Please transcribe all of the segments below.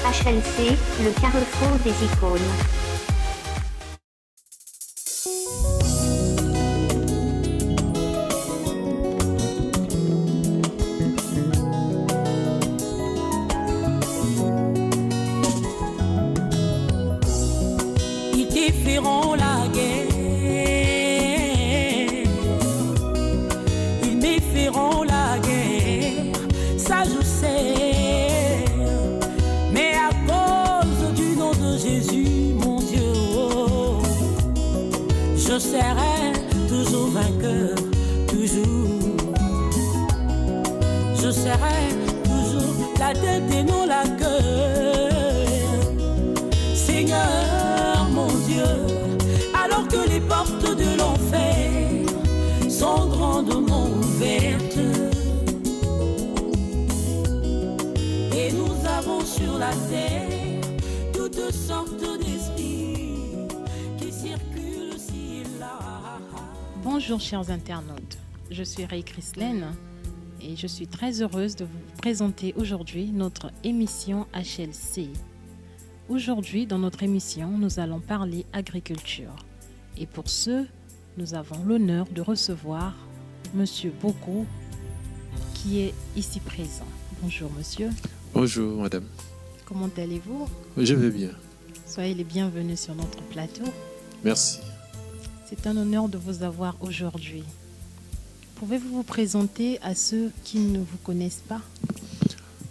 HLC, le carrefour des icônes. Ils te feront la guerre, ils me feront la guerre, ça je sais. Mais à cause du nom de Jésus, mon Dieu, oh, je serai toujours vainqueur, toujours. Je serai toujours la tête et non la queue. Seigneur, mon Dieu, alors que les portes de l'enfer sont grandement ouvertes et nous avons sur la terre toutes sortes d'esprits qui circulent ci et là. Bonjour chers internautes, je suis Ray Christlaine et je suis très heureuse de vous présenter aujourd'hui notre émission HLC. Aujourd'hui, dans notre émission, nous allons parler agriculture. Et pour ce, nous avons l'honneur de recevoir Monsieur Boko, qui est ici présent. Bonjour monsieur. Bonjour madame. Comment allez-vous? Je vais bien. Soyez les bienvenus sur notre plateau. Merci. C'est un honneur de vous avoir aujourd'hui. Pouvez-vous vous présenter à ceux qui ne vous connaissent pas?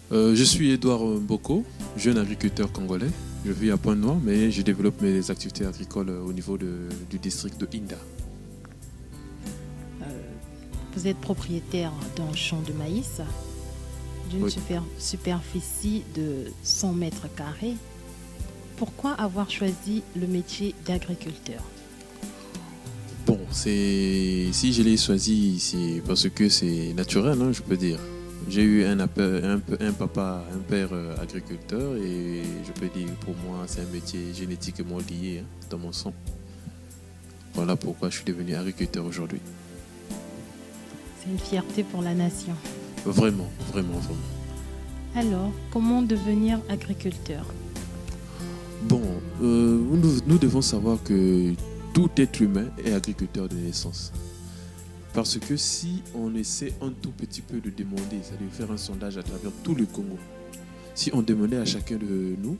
Je suis Edouard Boko, jeune agriculteur congolais. Je vis à Pointe-Noire, mais je développe mes activités agricoles au niveau du district de Inda. Vous êtes propriétaire d'un champ de maïs, d'une Oui. superficie de 100 mètres carrés. Pourquoi avoir choisi le métier d'agriculteur? Bon, si je l'ai choisi, c'est parce que c'est naturel, hein, je peux dire. J'ai eu un père agriculteur et je peux dire pour moi c'est un métier génétiquement lié, hein, dans mon sang. Voilà pourquoi je suis devenu agriculteur aujourd'hui. C'est une fierté pour la nation. Vraiment, vraiment, vraiment. Alors, comment devenir agriculteur? Bon, nous devons savoir que tout être humain est agriculteur de naissance. Parce que si on essaie un tout petit peu de demander, c'est-à-dire faire un sondage à travers tout le Congo, si on demandait à chacun de nous,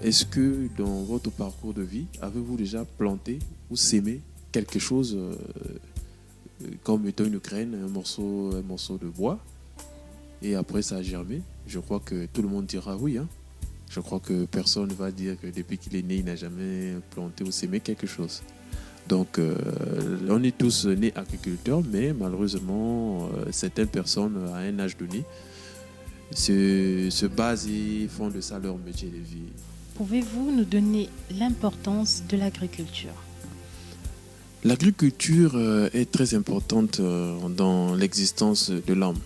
est-ce que dans votre parcours de vie, avez-vous déjà planté ou sémé quelque chose comme étant une graine, un morceau de bois, et après ça a germé? Je crois que tout le monde dira oui, hein. Je crois que personne ne va dire que depuis qu'il est né, il n'a jamais planté ou sémé quelque chose. Donc, on est tous nés agriculteurs, mais malheureusement, certaines personnes, à un âge donné, se basent et font de ça leur métier de vie. Pouvez-vous nous donner l'importance de l'agriculture? L'agriculture est très importante dans l'existence de l'homme.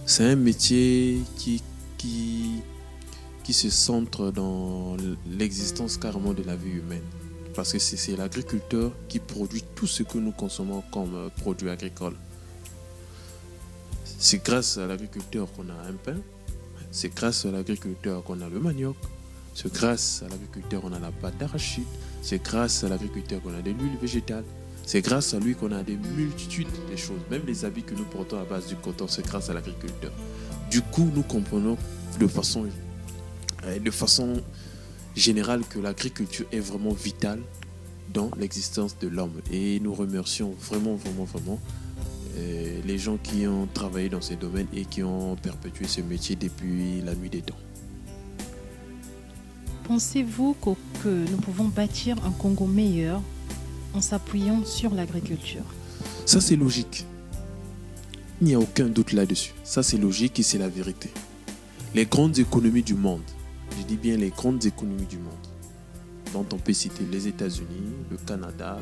C'est un métier qui se centre dans l'existence carrément de la vie humaine. Parce que c'est l'agriculteur qui produit tout ce que nous consommons comme produits agricoles. C'est grâce à l'agriculteur qu'on a un pain, c'est grâce à l'agriculteur qu'on a le manioc, c'est grâce à l'agriculteur qu'on a la pâte d'arachide, c'est grâce à l'agriculteur qu'on a de l'huile végétale, c'est grâce à lui qu'on a des multitudes de choses. Même les habits que nous portons à base du coton, c'est grâce à l'agriculteur. Du coup, nous comprenons de façon général que l'agriculture est vraiment vitale dans l'existence de l'homme. Et nous remercions vraiment les gens qui ont travaillé dans ces domaines et qui ont perpétué ce métier depuis la nuit des temps. Pensez-vous que nous pouvons bâtir un Congo meilleur en s'appuyant sur l'agriculture? Ça, c'est logique. Il n'y a aucun doute là-dessus. Ça, c'est logique et c'est la vérité. Les grandes économies du monde, je dis bien les grandes économies du monde, dont on peut citer les États-Unis, le Canada,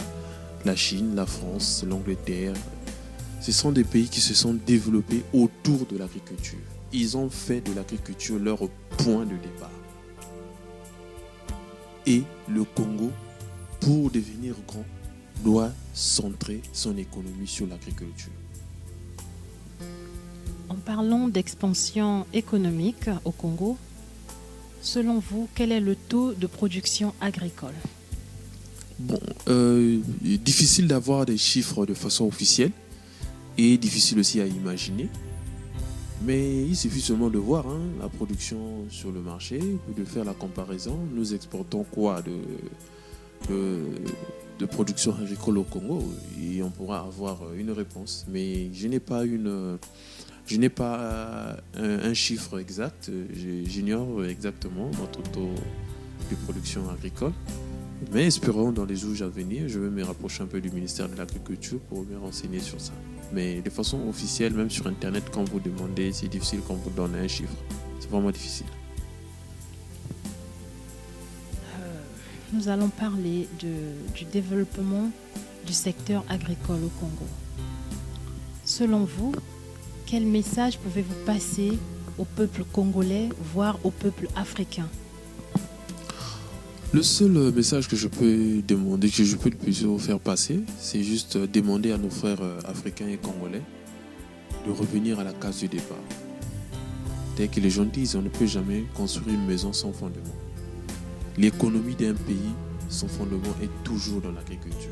la Chine, la France, l'Angleterre. Ce sont des pays qui se sont développés autour de l'agriculture. Ils ont fait de l'agriculture leur point de départ. Et le Congo, pour devenir grand, doit centrer son économie sur l'agriculture. En parlant d'expansion économique au Congo, Selon vous, quel est le taux de production agricole? Bon, difficile d'avoir des chiffres de façon officielle et difficile aussi à imaginer. Mais il suffit seulement de voir la production sur le marché, de faire la comparaison. Nous exportons quoi de production agricole au Congo et on pourra avoir une réponse. Mais je n'ai pas un chiffre exact. J'ignore exactement notre taux de production agricole. Mais espérons dans les jours à venir, je vais me rapprocher un peu du ministère de l'Agriculture pour me renseigner sur ça. Mais de façon officielle, même sur Internet, quand vous demandez, c'est difficile qu'on vous donne un chiffre. C'est vraiment difficile. Nous allons parler du développement du secteur agricole au Congo. Selon vous, quel message pouvez-vous passer au peuple congolais, voire au peuple africain? Le seul message que je peux demander, que je peux plutôt faire passer, c'est juste demander à nos frères africains et congolais de revenir à la case du départ. Dès que les gens disent, on ne peut jamais construire une maison sans fondement. L'économie d'un pays, son fondement est toujours dans l'agriculture.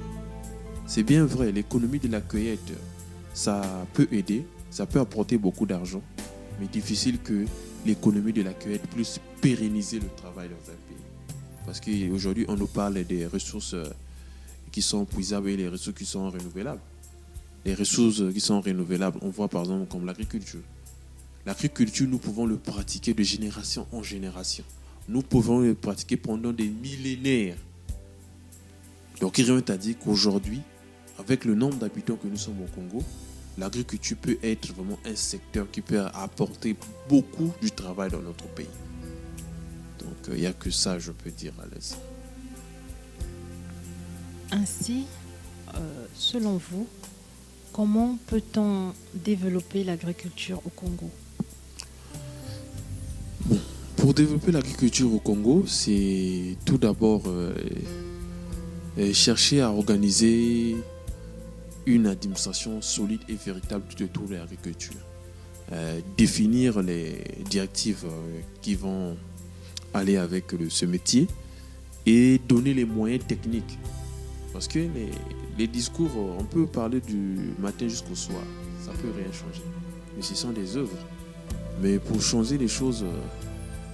C'est bien vrai, l'économie de la cueillette, ça peut aider, ça peut apporter beaucoup d'argent, mais difficile que l'économie de la cueillette puisse pérenniser le travail dans un pays. Parce qu'aujourd'hui, on nous parle des ressources qui sont puisables et les ressources qui sont renouvelables. Les ressources qui sont renouvelables, on voit par exemple comme l'agriculture. L'agriculture, nous pouvons le pratiquer de génération en génération. Nous pouvons le pratiquer pendant des millénaires. Donc, il rien à dire qu'aujourd'hui, avec le nombre d'habitants que nous sommes au Congo, l'agriculture peut être vraiment un secteur qui peut apporter beaucoup du travail dans notre pays. Donc, il n'y a que ça, je peux dire à l'aise. Ainsi, selon vous, comment peut-on développer l'agriculture au Congo? Bon, pour développer l'agriculture au Congo, c'est tout d'abord chercher à organiser une administration solide et véritable de toute l'agriculture. Définir les directives qui vont aller avec ce métier et donner les moyens techniques. Parce que les discours, on peut parler du matin jusqu'au soir, ça ne peut rien changer. Mais ce sont des œuvres. Mais pour changer les choses,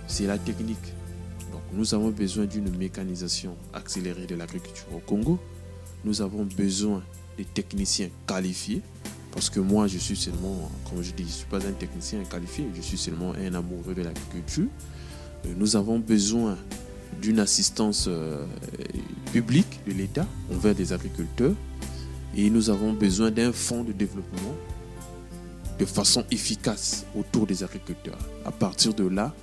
c'est la technique. Donc nous avons besoin d'une mécanisation accélérée de l'agriculture au Congo. Nous avons besoin de techniciens qualifiés. Parce que moi, je suis seulement, comme je dis, je ne suis pas un technicien qualifié, je suis seulement un amoureux de l'agriculture. Nous avons besoin d'une assistance publique de l'État envers les agriculteurs et nous avons besoin d'un fonds de développement de façon efficace autour des agriculteurs. À partir de là,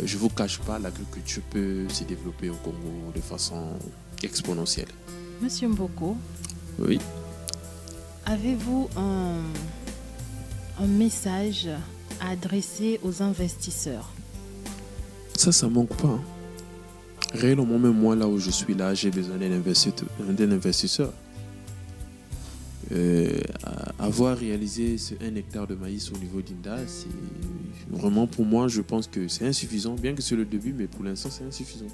je ne vous cache pas, l'agriculture peut se développer au Congo de façon exponentielle. Monsieur Mboko, oui. Avez-vous un message à adresser aux investisseurs? Ça ne manque pas. Réellement, même moi, là où je suis là, j'ai besoin d'un investisseur. Avoir réalisé ce 1 hectare de maïs au niveau d'Inda, c'est vraiment pour moi, je pense que c'est insuffisant, bien que c'est le début, mais pour l'instant, c'est insuffisant.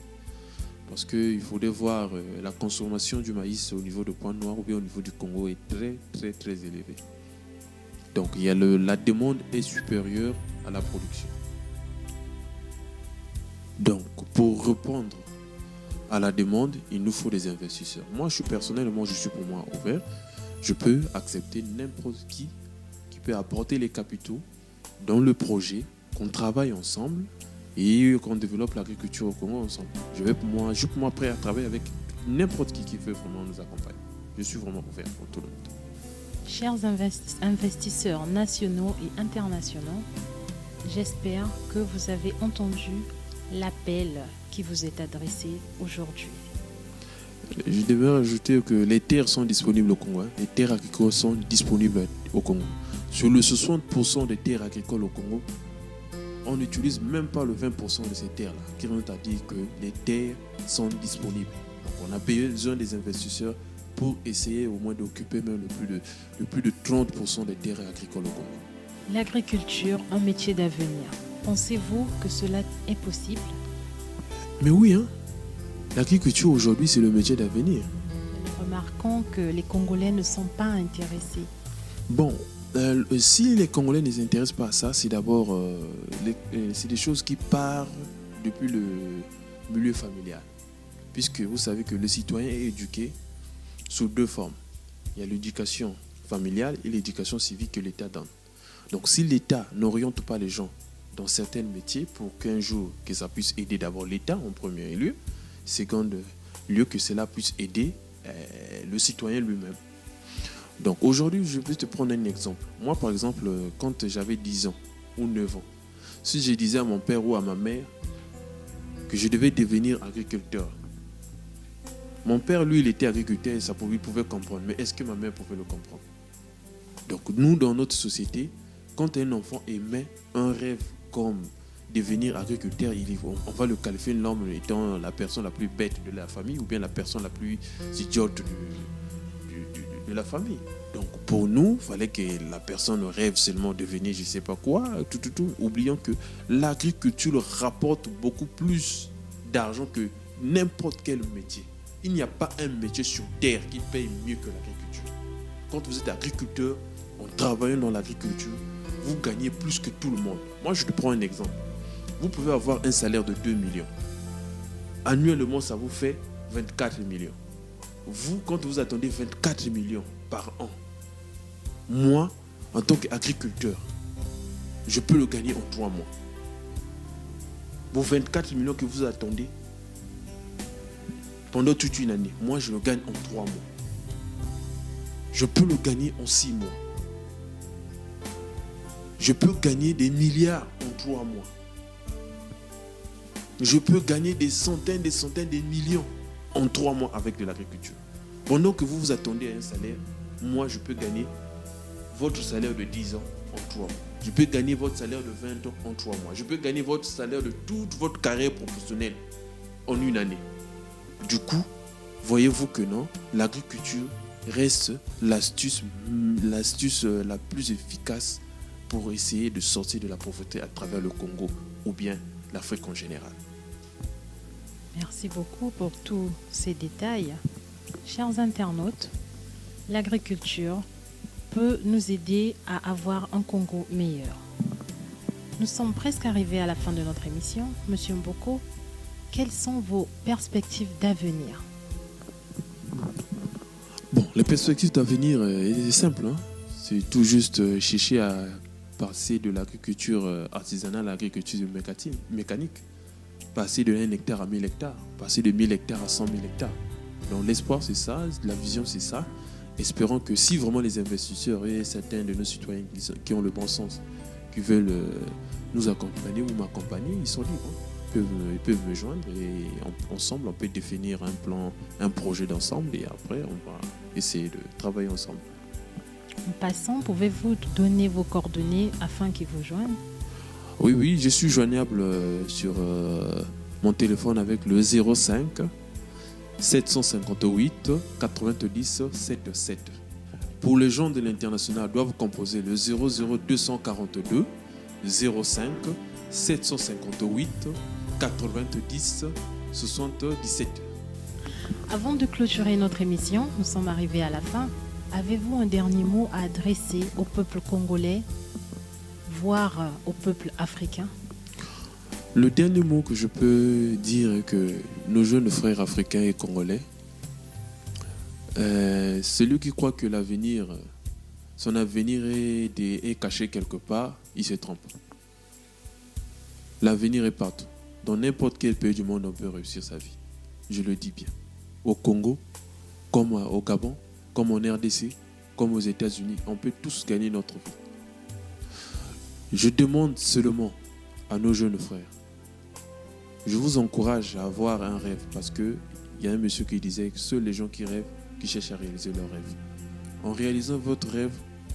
Parce qu'il faudrait voir la consommation du maïs au niveau de Pointe-Noire ou bien au niveau du Congo est très, très, très élevée. Donc, la demande est supérieure à la production. Donc, pour répondre à la demande, il nous faut des investisseurs. Moi, je suis pour moi ouvert. Je peux accepter n'importe qui peut apporter les capitaux dans le projet, qu'on travaille ensemble et qu'on développe l'agriculture au Congo ensemble. Je suis pour moi prêt à travailler avec n'importe qui veut vraiment nous accompagner. Je suis vraiment ouvert pour tout le monde. Chers investisseurs nationaux et internationaux, j'espère que vous avez entendu l'appel qui vous est adressé aujourd'hui. Je devrais ajouter que les terres sont disponibles au Congo. Les terres agricoles sont disponibles au Congo. Sur le 60% des terres agricoles au Congo, on n'utilise même pas le 20% de ces terres-là. Qui nous a dit que les terres sont disponibles. Donc on a besoin des investisseurs pour essayer au moins d'occuper même le plus de 30% des terres agricoles au Congo. L'agriculture, un métier d'avenir. Pensez-vous que cela est possible? Mais oui, hein, l'agriculture aujourd'hui, c'est le métier d'avenir. Nous remarquons que les Congolais ne sont pas intéressés. Bon, si les Congolais ne s'intéressent pas à ça, c'est d'abord c'est des choses qui partent depuis le milieu familial. Puisque vous savez que le citoyen est éduqué sous deux formes. Il y a l'éducation familiale et l'éducation civique que l'État donne. Donc si l'État n'oriente pas les gens dans certains métiers pour qu'un jour que ça puisse aider d'abord l'État en premier lieu, second lieu que cela puisse aider le citoyen lui-même. Donc aujourd'hui, je vais te prendre un exemple. Moi par exemple, quand j'avais 10 ans ou 9 ans, si je disais à mon père ou à ma mère que je devais devenir agriculteur, mon père, lui, il était agriculteur et ça pouvait comprendre. Mais est-ce que ma mère pouvait le comprendre? Donc nous, dans notre société, quand un enfant émet un rêve comme devenir agriculteur, on va le qualifier l'homme étant la personne la plus bête de la famille ou bien la personne la plus idiote de la famille. Donc pour nous, il fallait que la personne rêve seulement de devenir je ne sais pas quoi, oubliant que l'agriculture rapporte beaucoup plus d'argent que n'importe quel métier. Il n'y a pas un métier sur terre qui paye mieux que l'agriculture. Quand vous êtes agriculteur, en travaillant dans l'agriculture, vous gagnez plus que tout le monde. Moi, je te prends un exemple. Vous pouvez avoir un salaire de 2 millions. Annuellement, ça vous fait 24 millions. Vous, quand vous attendez 24 millions par an, moi, en tant qu'agriculteur, je peux le gagner en 3 mois. Vos 24 millions que vous attendez, pendant toute une année, moi je le gagne en 3 mois. Je peux le gagner en 6 mois. Je peux gagner des milliards en 3 mois. Je peux gagner des centaines de millions en 3 mois avec de l'agriculture. Pendant que vous vous attendez à un salaire, moi je peux gagner votre salaire de 10 ans en 3 mois. Je peux gagner votre salaire de 20 ans en 3 mois. Je peux gagner votre salaire de toute votre carrière professionnelle en une année. Du coup, voyez-vous que non, l'agriculture reste l'astuce la plus efficace pour essayer de sortir de la pauvreté à travers le Congo ou bien l'Afrique en général. Merci beaucoup pour tous ces détails. Chers internautes, l'agriculture peut nous aider à avoir un Congo meilleur. Nous sommes presque arrivés à la fin de notre émission. Monsieur Mboko, quelles sont vos perspectives d'avenir? Bon, les perspectives d'avenir, c'est simple. Hein? C'est tout juste chercher à passer de l'agriculture artisanale à l'agriculture mécanique. Passer de 1 hectare à 1000 hectares. Passer de 1000 hectares à 100 000 hectares. Donc l'espoir, c'est ça. La vision, c'est ça. Espérons que si vraiment les investisseurs et certains de nos citoyens qui ont le bon sens, qui veulent nous accompagner ou m'accompagner, ils sont libres. Ils peuvent me joindre et ensemble, on peut définir un plan, un projet d'ensemble et après, on va essayer de travailler ensemble. En passant, pouvez-vous donner vos coordonnées afin qu'ils vous joignent? Oui, je suis joignable sur mon téléphone avec le 05 758 90 77. Pour les gens de l'international, doivent composer le 00242 05 758 90 77. Avant de clôturer notre émission, nous sommes arrivés à la fin. Avez-vous un dernier mot à adresser au peuple congolais, voire au peuple africain? Le dernier mot que je peux dire est que nos jeunes frères africains et congolais, celui qui croit que son avenir est caché quelque part, il se trompe. L'avenir est partout. Dans n'importe quel pays du monde, on peut réussir sa vie. Je le dis bien. Au Congo, comme au Gabon, comme en RDC, comme aux États-Unis, on peut tous gagner notre vie. Je demande seulement à nos jeunes frères, je vous encourage à avoir un rêve parce qu'il y a un monsieur qui disait que seuls les gens qui rêvent, qui cherchent à réaliser leur rêve. En réalisant votre rêve,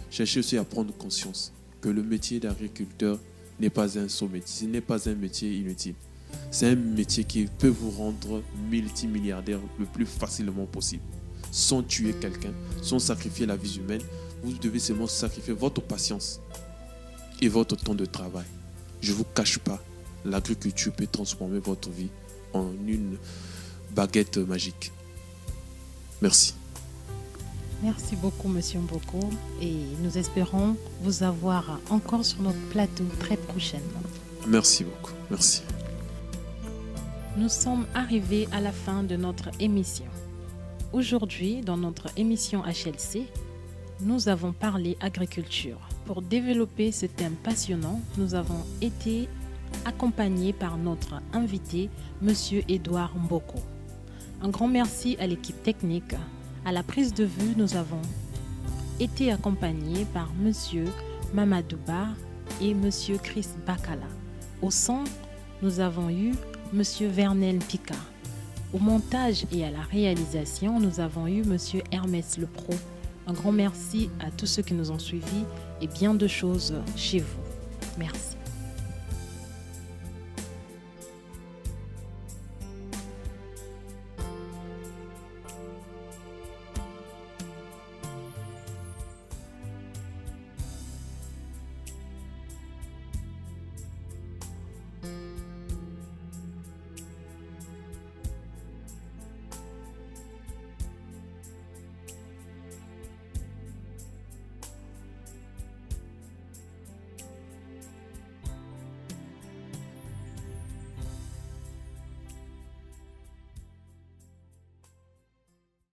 cherchez aussi à prendre conscience que le métier d'agriculteur n'est pas un sot métier, ce n'est pas un métier inutile. C'est un métier qui peut vous rendre multimilliardaire le plus facilement possible. Sans tuer quelqu'un, sans sacrifier la vie humaine, vous devez seulement sacrifier votre patience et votre temps de travail. Je ne vous cache pas, l'agriculture peut transformer votre vie en une baguette magique. Merci. Merci beaucoup, Monsieur Mboko, et nous espérons vous avoir encore sur notre plateau très prochainement. Merci beaucoup. Merci. Nous sommes arrivés à la fin de notre émission. Aujourd'hui, dans notre émission HLC, nous avons parlé agriculture. Pour développer ce thème passionnant, nous avons été accompagnés par notre invité, Monsieur Edouard Mboko. Un grand merci à l'équipe technique. À la prise de vue, nous avons été accompagnés par Monsieur Mamadou Ba et Monsieur Chris Bakala. Au son, nous avons eu Monsieur Vernel Picard. Au montage et à la réalisation, nous avons eu Monsieur Hermès Le Pro. Un grand merci à tous ceux qui nous ont suivis et bien de choses chez vous. Merci.